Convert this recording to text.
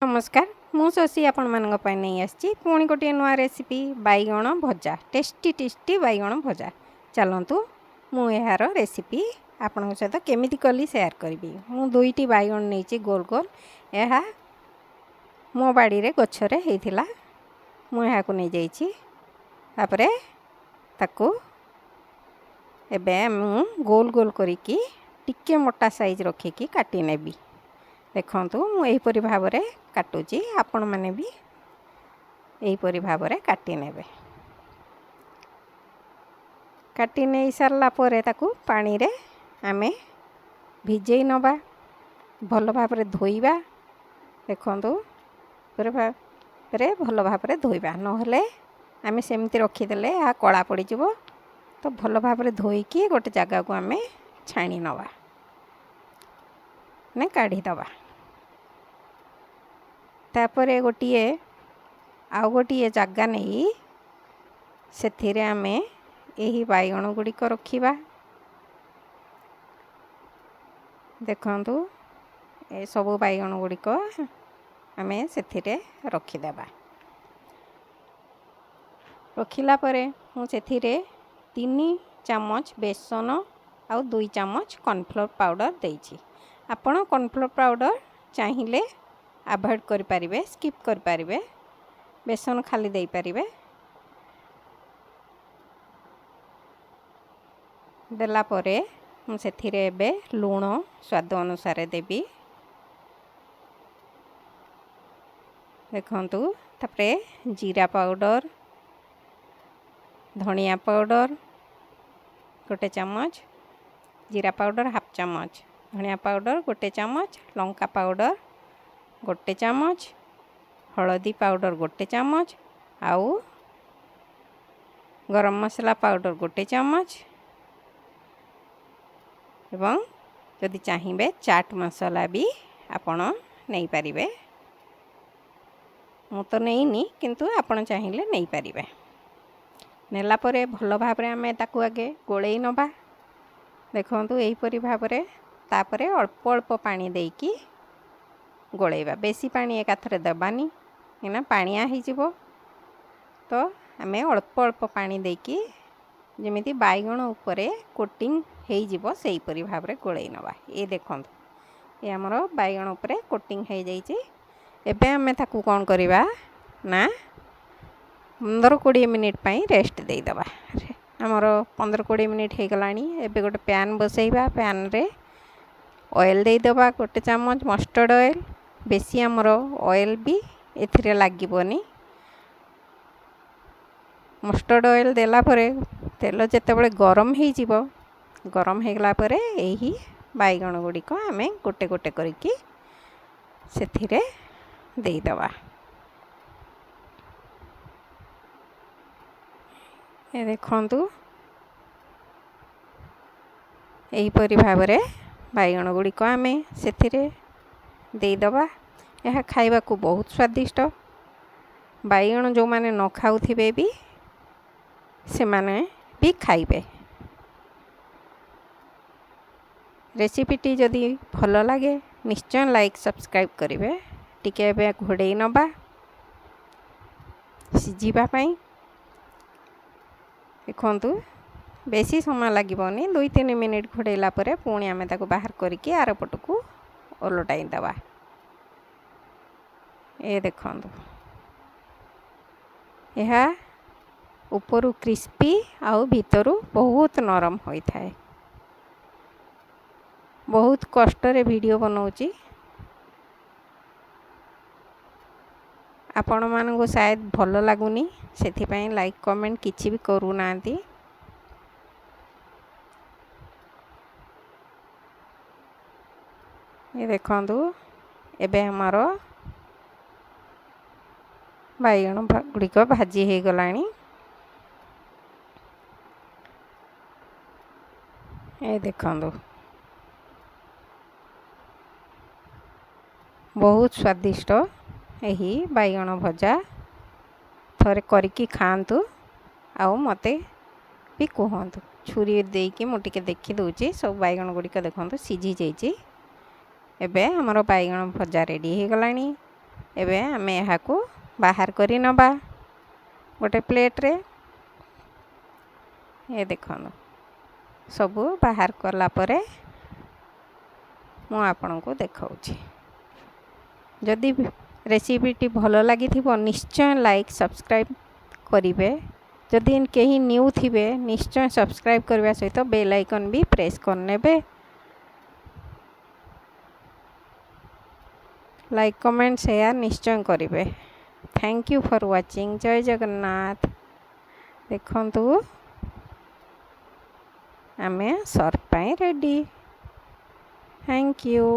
नमस्कार मु शशि आपण मानक पई नहीं आछि पुणी गोटे नुआ रेसिपी बैगण भजा टेस्टी टेस्टी बैगण भजा चलतु मु यार रेसिपी आपण सहित केमिति कली शेयर करी मु दुईटी बैगण नहीं गोल गोल यह मो बाड़ी रे गछरे हेइथिला मु यहाँ को नहीं जाइछि तापरे ताकू एबे मु गोल गोल करिकी टिके मोटा साइज रखिकी काटी नेबी देखंतु मु एहीपरि भाबरे काटुची आपण माने भी एहीपरि भाबरे काटी नेबे काटी नै सारला परे ताकू पानी रे आमे भिजेई नबा भल भाबरे धोइबा देखंतु परे भल भाबरे धोइबा नहले आमे सेमति रखी देले आ कळा पड़ी जिवो तो भल भाबरे धोइकी गोटे जगह को आमे छाणी नबा ने काढ़ी दबा तापरे गोटिए आउ गोटिए जगह नहीं सेथिरे आमे एही बैगण गुड़िक रखिबा देखंतु ए सब बैगण गुड़िक आमे सेथिरे रखिदेबा रखिला परे मु सेथिरे 3 चामच बेसन आउ 2 चामच कॉर्नफ्लोर पाउडर देइछि आपण कॉर्नफ्लोर पाउडर चाहिए अवॉइड करि परिबे स्किप करि परिबे बेसन खाली देई परिबे देला परे हम सेथिरे एबे लूण स्वाद अनुसार देबी देखंतु तापरे जीरा पाउडर धनिया पाउडर गोटे चामच जीरा पाउडर हाफ चामच धनिया पाउडर गोटे चामच लंका पाउडर गोटे चामच हलदी पाउडर गोटे चामच आउ गरम मसला पाउडर गोटे चामच एवं जदि चाहिए चाट मसला भी आपण नहीं पारिबे मु तो नहीं किंतु आपण चाहिए नहीं पारिबे नेला परे भल भाबरे आमे ताकू आगे गोळेई नबा देखंतु एही परि भाबरे तापरे अल्प अल्प पानी देकी गोळेबा बेसी पानी एकाथरे दबानी एना पानिया ही जिवो तो आमे अल्प अल्प पानी देकी जेमिति बैगण उपरे कोटिंग हेई जिवो सेही परि भाबरे गोळेई नबा ए देखंतु ए हमरो बैगण उपरे कोटिंग हेई जाईची एबे आमे ताकू कोन करिबा ना 15-20 मिनिट पई रेस्ट देई दबा हमरो 15-20 मिनिट हे गलानी एबे गोटे पैन बसैबा पैन रे ऑयल दे दबा गोटे चामच मस्टर्ड ऑयल बेसी हमरो ऑयल भी एथिरे लागिबोनी मस्टर्ड ऑयल देला परे तेल जेतेबेले गरम हे जिवो गरम हे गला परे एही बैगण गुडी को आमे गोटे गोटे करिकी सेथिरे देई दबा ए देखंतु एही परि भाबरे बैगण गुडी को आमे सेथिरे देई दबा यह खाइबा को बहुत स्वादिष्ट बैगण जो माने न खाउथिबे भी से माने भी खाइबे रेसिपीटी जदि भल लगे निश्चय लाइक सब्सक्राइब करिवे टिके एबे घोड़ेई नबा सिझिबा पई देखंतु बेसी समय लागिबोनी 2-3 मिनिट घोड़ेला परे पुणी आमे ताको बाहर करिकी आर पटकू ओलटाई दबा ए देखंतु यह ऊपरू क्रिस्पी आउ भीतरू बहुत नरम होई थाए बहुत कष्ट रे वीडियो बनाउची आपण मानकु शायद भल लागुनी सेथि पई लाइक कमेंट किछि भी करू नांती ये देखंतु एबे हमारो बैगण गुड़िक भाजी हो गलानी ए देखंतु बहुत स्वादिष्ट यही बैगण भजा थरे करिकी खांतु आउ मते भी कहतु छुरी देकी मुझे देखी दूची सब बैगण गुड़िक देखंतु सिझी जाइए एबे हमरो बैगण भजा रेडी हो गलानी एबे आमे एहाकू बाहर करी नबा गोटे प्लेट रे। ये देखो सबू बाहर कला परे मु आपनकू देखाऊँगी। जदि रेसिपीटी भल लगी निश्चय लाइक सब्सक्राइब करिवे। जदि कहीं न्यू थिबे निश्चय सब्सक्राइब करने सहित बेल आइकन भी प्रेस करनेबे। लाइक कमेंट शेयर निश्चय करिवे। Thank you for watching. जय जगन्नाथ। देखंतु आमे सर्व पाई रेडी। Thank you.